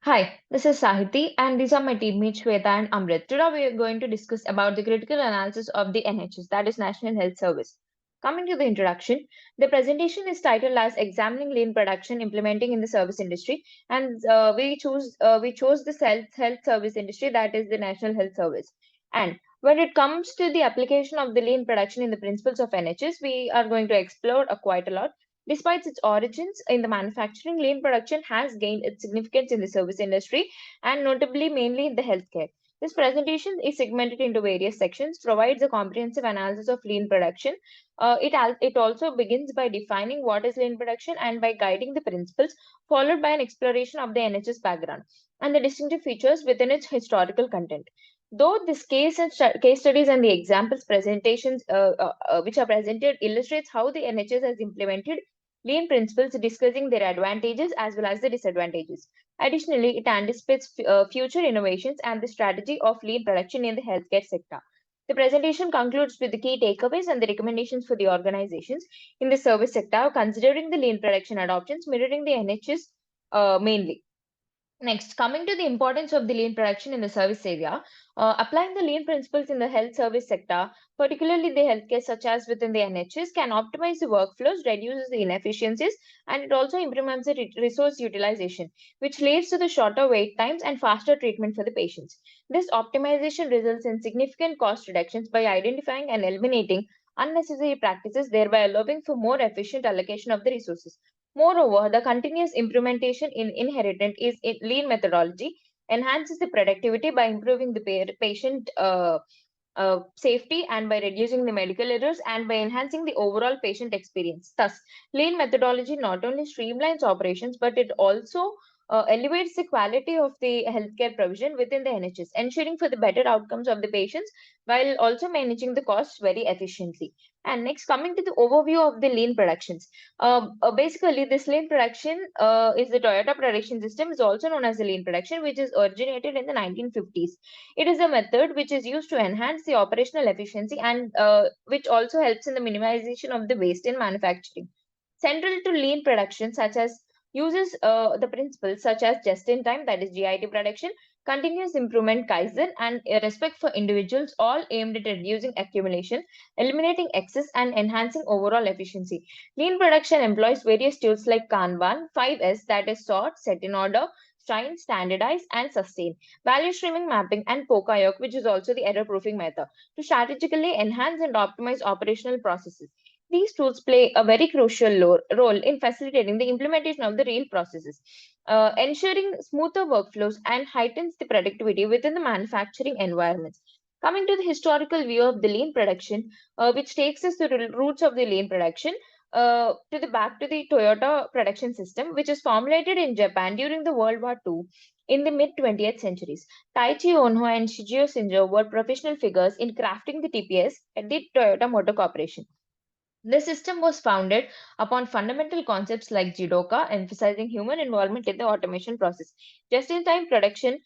Hi, this is Sahiti, and these are my teammates Shweta and Amrit. Today, we are going to discuss about the critical analysis of the NHS, that is National Health Service. Coming to the introduction, the presentation is titled as "Examining Lean Production Implementing in the Service Industry," and we chose the health service industry, that is the National Health Service. And when it comes to the application of the lean production in the principles of NHS, we are going to explore quite a lot. Despite its origins in the manufacturing, lean production has gained its significance in the service industry and notably mainly in the healthcare. This presentation is segmented into various sections, provides a comprehensive analysis of lean production. It also begins by defining what is lean production and by guiding the principles, followed by an exploration of the NHS background and the distinctive features within its historical content. Though this case studies and the examples presentations which are presented illustrates how the NHS has implemented lean principles, discussing their advantages as well as the disadvantages. Additionally, it anticipates future innovations and the strategy of lean production in the healthcare sector. The presentation concludes with the key takeaways and the recommendations for the organizations in the service sector, considering the lean production adoptions mirroring the NHS mainly. Next, coming to the importance of the lean production in the service area, applying the lean principles in the health service sector, particularly the healthcare such as within the NHS, can optimize the workflows, reduces the inefficiencies, and it also improves the resource utilization, which leads to the shorter wait times and faster treatment for the patients. This optimization results in significant cost reductions by identifying and eliminating unnecessary practices, thereby allowing for more efficient allocation of the resources. Moreover, the continuous implementation in inherent is in lean methodology enhances the productivity by improving the patient safety and by reducing the medical errors and by enhancing the overall patient experience. Thus, lean methodology not only streamlines operations but it also elevates the quality of the healthcare provision within the NHS, ensuring for the better outcomes of the patients while also managing the costs very efficiently. And next, coming to the overview of the lean productions. Basically, this lean production is the Toyota production system, is also known as the lean production, which is originated in the 1950s. It is a method which is used to enhance the operational efficiency and which also helps in the minimization of the waste in manufacturing. Central to lean production, such as uses the principles such as just-in-time, that is GIT production, continuous improvement Kaizen, and a respect for individuals, all aimed at reducing accumulation, eliminating excess, and enhancing overall efficiency. Lean production employs various tools like Kanban, 5S, that is sort, set in order, shine, standardize, and sustain, value streaming mapping, and Pokayok, which is also the error proofing method, to strategically enhance and optimize operational processes. These tools play a very crucial role in facilitating the implementation of the real processes, ensuring smoother workflows and heightens the productivity within the manufacturing environments. Coming to the historical view of the lean production, which takes us to the roots of the lean production, to the back to the Toyota production system, which is formulated in Japan during the World War II in the mid 20th centuries. Taichi Onho and Shigeo Shinjo were professional figures in crafting the TPS at the Toyota Motor Corporation. The system was founded upon fundamental concepts like Jidoka, emphasizing human involvement in the automation process. Just-in-time production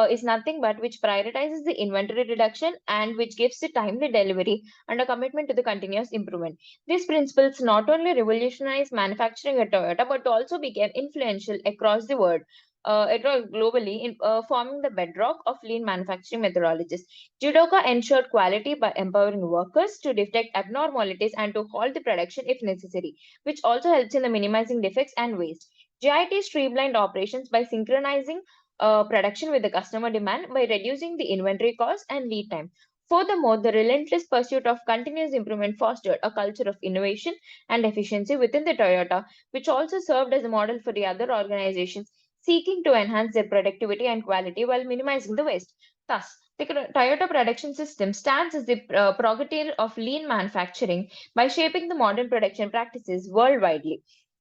is nothing but which prioritizes the inventory reduction and which gives the timely delivery and a commitment to the continuous improvement. These principles not only revolutionized manufacturing at Toyota but also became influential across the world. Globally, in forming the bedrock of lean manufacturing methodologies. Judoka ensured quality by empowering workers to detect abnormalities and to halt the production if necessary, which also helps in the minimizing defects and waste. GIT streamlined operations by synchronizing production with the customer demand by reducing the inventory cost and lead time. Furthermore, the relentless pursuit of continuous improvement fostered a culture of innovation and efficiency within the Toyota, which also served as a model for the other organizations seeking to enhance their productivity and quality while minimizing the waste. Thus, the Toyota production system stands as the progenitor of lean manufacturing by shaping the modern production practices worldwide.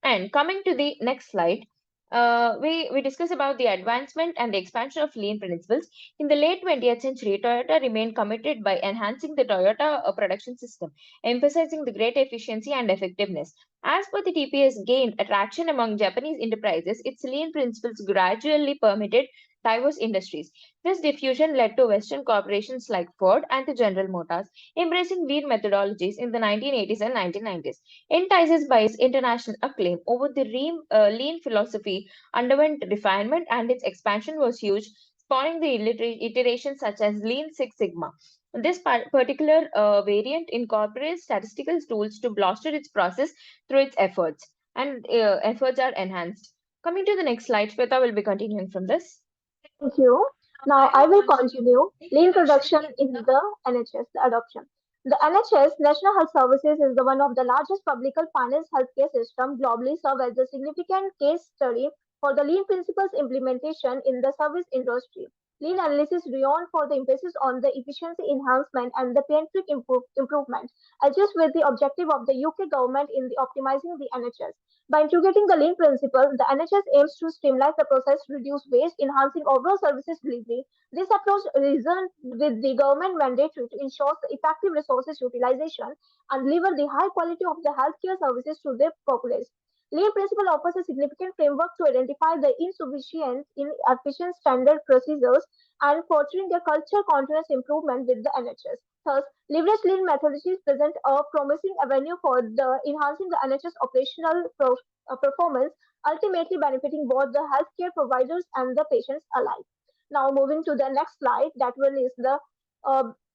And coming to the next slide, we discuss about the advancement and the expansion of lean principles. In the late 20th century, Toyota remained committed by enhancing the Toyota production system, emphasizing the great efficiency and effectiveness. As per the TPS gained attraction among Japanese enterprises, its lean principles gradually permitted diverse industries. This diffusion led to Western corporations like Ford and the General Motors embracing lean methodologies in the 1980s and 1990s. Enterprises by its international acclaim over the lean philosophy underwent refinement and its expansion was huge, spawning the iterations such as Lean Six Sigma. This particular variant incorporates statistical tools to bolster its process through its efforts, and efforts are enhanced. Coming to the next slide, Shweta will be continuing from this. Thank you. Now I will continue. Lean production in the NHS, the adoption. The NHS, National Health Services, is the one of the largest public finance healthcare system globally, serve as a significant case study for the lean principles implementation in the service industry. Lean analysis beyond for the emphasis on the efficiency enhancement and the pediatric improvement, just with the objective of the UK government in the optimizing the NHS. By integrating the lean principle, the NHS aims to streamline the process, reduce waste, enhancing overall services delivery. This approach reasoned with the government mandate to ensure the effective resources utilization and deliver the high quality of the healthcare services to the populace. Lean principle offers a significant framework to identify the insufficient, inefficient standard procedures and fostering a culture continuous improvement with the NHS. Thus, leverage lean methodologies present a promising avenue for the enhancing the NHS operational performance, ultimately benefiting both the healthcare providers and the patients alike. Now, moving to the next slide, that one is the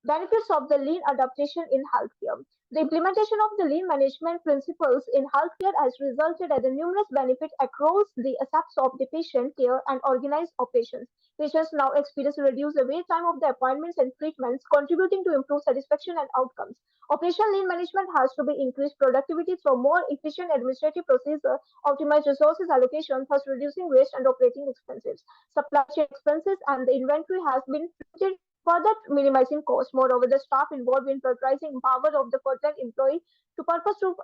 benefits of the lean adaptation in healthcare. The implementation of the lean management principles in healthcare has resulted in the numerous benefits across the aspects of the patient care and organized operations. Patients now experience reduced the wait time of the appointments and treatments, contributing to improved satisfaction and outcomes. Operational lean management has to be increased productivity through more efficient administrative procedure, optimized resources allocation, thus reducing waste and operating expenses. Supply chain expenses and the inventory has been limited, further minimizing costs. Moreover, the staff involved in prioritizing power of the full-time employee to purpose to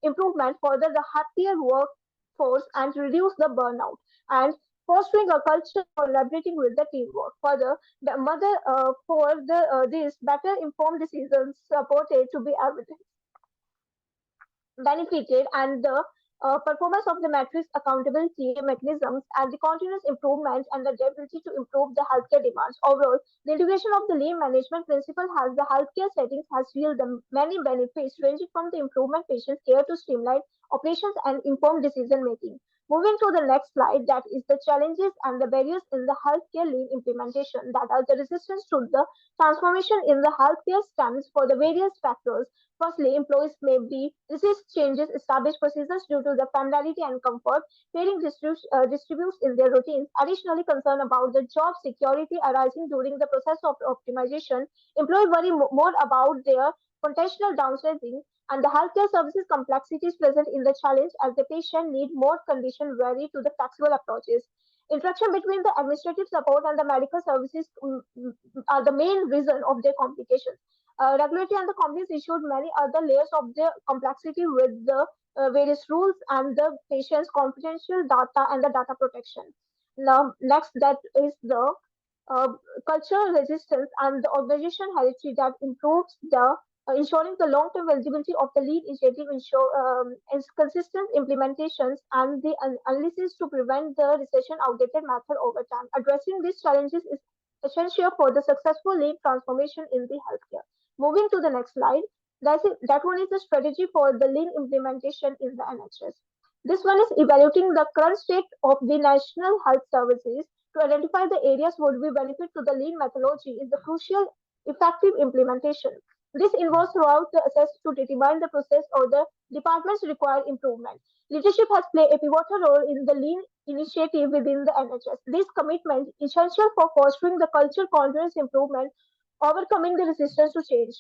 improvement, further the happier workforce and reduce the burnout. And fostering a culture of collaborating with the teamwork. Further, the mother for this better informed decisions supported to be evident benefited and the performance of the matrix accountability mechanisms and the continuous improvement and the ability to improve the healthcare demands. Overall, the integration of the lean management principle has the healthcare settings has yielded many benefits ranging from the improvement patient care to streamline operations and informed decision making. Moving to the next slide, that is the challenges and the barriers in the healthcare lean implementation, that are the resistance to the transformation in the healthcare stems for the various factors. Firstly, employees may be resist changes, established procedures due to the familiarity and comfort, failing distributes in their routines. Additionally, concern about the job security arising during the process of optimization. Employees worry more about their potential downsizing and the healthcare services complexities present in the challenge as the patient need more condition vary to the flexible approaches. Interaction between the administrative support and the medical services are the main reason of their complications. Regulatory and the companies issued many other layers of the complexity with the various rules and the patient's confidential data and the data protection. Now, next, that is the uh, cultural resistance and the organization heritage that improves the ensuring the long-term eligibility of the lead initiative ensure is consistent implementations and the analysis to prevent the recession outdated method over time. Addressing these challenges is essential for the successful lead transformation in the healthcare. Moving to the next slide, that one is the strategy for the lean implementation in the NHS. This one is evaluating the current state of the national health services to identify the areas would be benefit to the lean methodology is the crucial effective implementation. This involves throughout the assess to determine the process or the departments require improvement. Leadership has played a pivotal role in the lean initiative within the NHS. This commitment is essential for fostering the cultural continuous improvement, overcoming the resistance to change.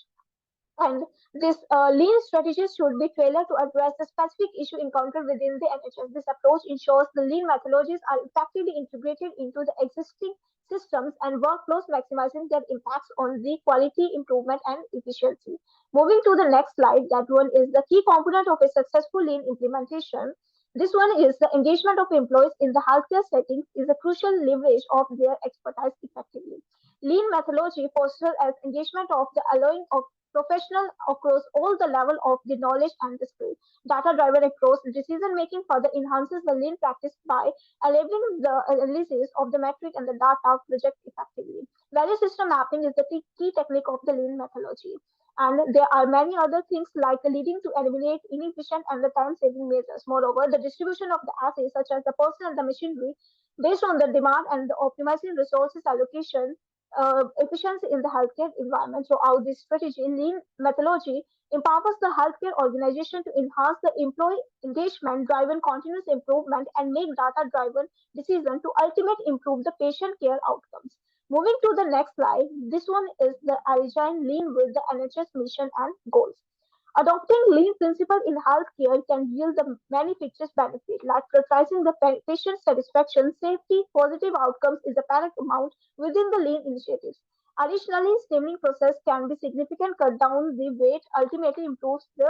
And this lean strategies should be tailored to address the specific issue encountered within the NHS. This approach ensures the lean methodologies are effectively integrated into the existing systems and workflows, maximizing their impacts on the quality improvement and efficiency. Moving to the next slide, that one is the key component of a successful lean implementation. This one is the engagement of employees in the healthcare settings is a crucial leverage of their expertise effectively. Lean methodology fosters as engagement of the allowing of professional across all the level of the knowledge and the skill. Data-driven approach decision making further enhances the lean practice by enabling the analysis of the metric and the data project effectively. Value system mapping is the key technique of the lean methodology. And there are many other things like leading to eliminate inefficient and the time-saving measures. Moreover, the distribution of the assets such as the person and the machinery based on the demand and the optimizing resources allocation efficiency in the healthcare environment. Throughout this strategy, lean methodology empowers the healthcare organization to enhance the employee engagement, driven continuous improvement, and make data-driven decisions to ultimately improve the patient care outcomes. Moving to the next slide, this one is the Align Lean with the NHS mission and goals. Adopting lean principle in healthcare can yield the many features benefit, like prioritizing the patient satisfaction, safety, positive outcomes is the paramount within the lean initiatives. Additionally, streamlining process can be significant cut down the weight, ultimately improves the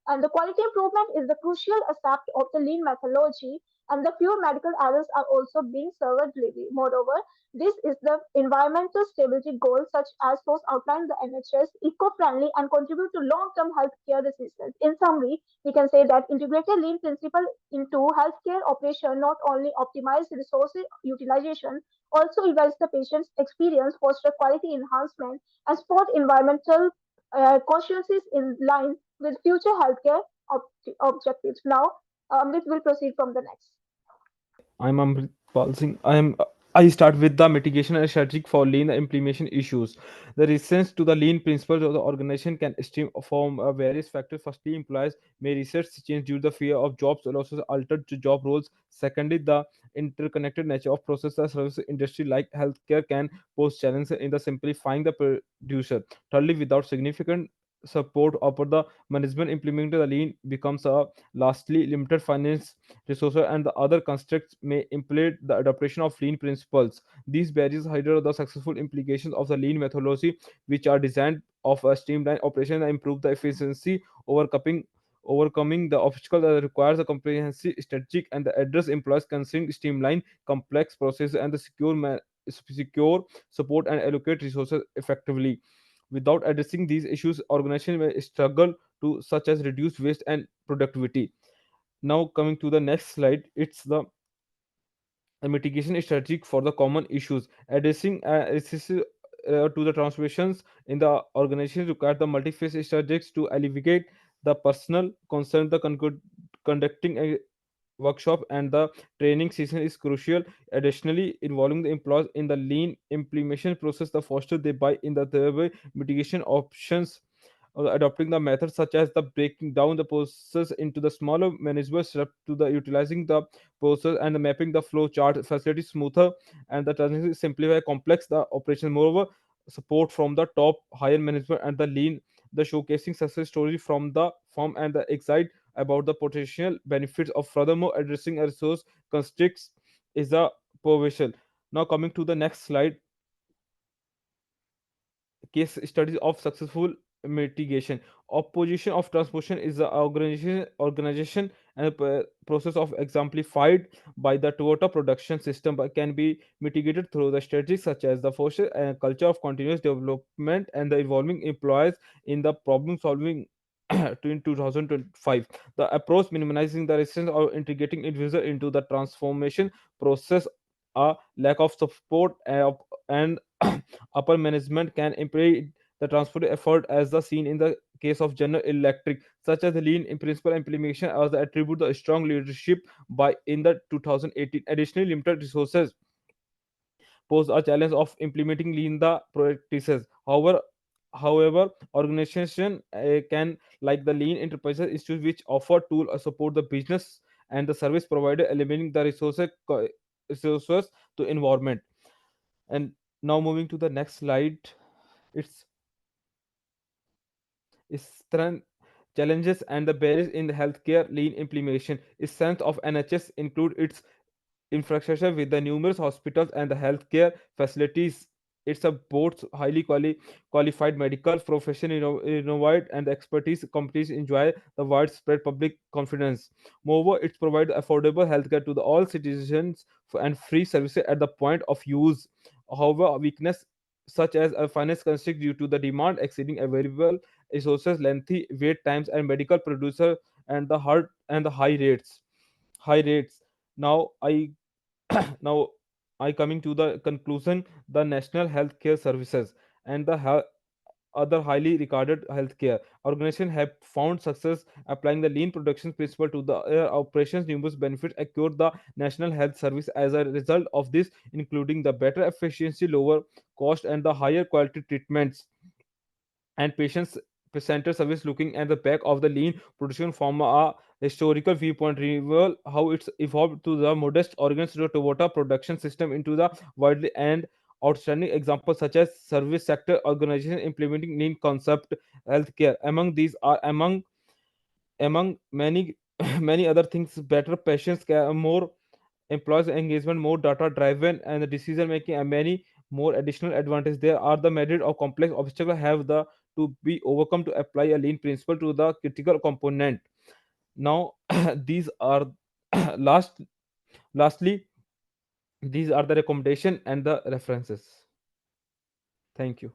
and the quality improvement is the crucial aspect of the lean methodology, and the fewer medical errors are also being served delivery. Moreover, this is the environmental stability goals such as those outlined in the NHS, eco-friendly and contribute to long-term healthcare resistance. In summary, we can say that integrated lean principle into healthcare operation not only optimize resource utilization, also evaluates the patient's experience, foster quality enhancement, and support environmental consciences in line with future healthcare objectives. Now, Amrit will proceed from the next. I'm Amrit Pal Singh. I start with the mitigation and strategic for lean implementation issues. The resistance to the lean principles of the organization can stem from various factors. Firstly, employees may research change due to the fear of jobs losses, altered job roles. Secondly, the interconnected nature of process and service industry like healthcare can pose challenges in the simplifying the producer. Thirdly, without significant support upon the management implementing the lean becomes a lastly limited finance resources and the other constructs may impede the adoption of lean principles. These barriers hinder the successful implications of the lean methodology, which are designed of a streamlined operation and improve the efficiency, overcoming the obstacle that requires a comprehensive strategic and the address employees considering streamline complex processes and the secure support and allocate resources effectively. Without addressing these issues, organizations may struggle to such as reduce waste and productivity. Now coming to the next slide, it's the mitigation strategy for the common issues. Addressing to the transformations in the organization require the multi-phase strategies to alleviate the personal concern. The conducting a workshop and the training session is crucial. Additionally, involving the employees in the lean implementation process, the foster they buy in the thereby mitigation options, adopting the methods such as the breaking down the process into the smaller manageable steps to the utilizing the process and the mapping the flow chart facility smoother and the transition simplify complex the operation. Moreover, support from the top higher management and the lean the showcasing success story from the firm and the excite about the potential benefits of furthermore addressing a resource constricts is a provision. Now coming to the next slide, case studies of successful mitigation. Opposition of transposition is the organization and a process of exemplified by the Toyota production system but can be mitigated through the strategies such as the forces and culture of continuous development and the involving employees in the problem solving in 2025. The approach minimizing the resistance or integrating individual into the transformation process. A lack of support and upper management can impede the transport effort as the seen in the case of General Electric, such as the lean in principle implementation as the attribute the strong leadership by in the 2018. Additionally, limited resources pose a challenge of implementing lean the practices. However, organization can like the lean enterprises issues which offer tool or support the business and the service provider eliminating the resources to environment. And now moving to the next slide, it's strength challenges and the barriers in the healthcare lean implementation. Its strength of NHS include its infrastructure with the numerous hospitals and the healthcare facilities. It's a both highly qualified medical profession innovate and the expertise companies enjoy the widespread public confidence. Moreover, it provides affordable healthcare to the all citizens and free services at the point of use. However, a weakness such as a finance constraint due to the demand exceeding available resources, lengthy wait times, and medical producer and the hard and the high rates. Now now I coming to the conclusion. The national healthcare services and the other highly regarded healthcare organizations have found success applying the lean production principle to the operations. Numerous benefits accrued the national health service as a result of this, including the better efficiency, lower cost, and the higher quality treatments and patients center service. Looking at the back of the lean production from a historical viewpoint reveal how it's evolved to the modest organs to the Toyota production system into the widely and outstanding examples such as service sector organization implementing lean concept healthcare. Among these are among many many other things: better patients care, more employees engagement, more data driven, and the decision making, and many more additional advantages. There are the merit of complex obstacles have the to be overcome to apply a lean principle to the critical component. Now these are last lastly these are the recommendation and the references. Thank you.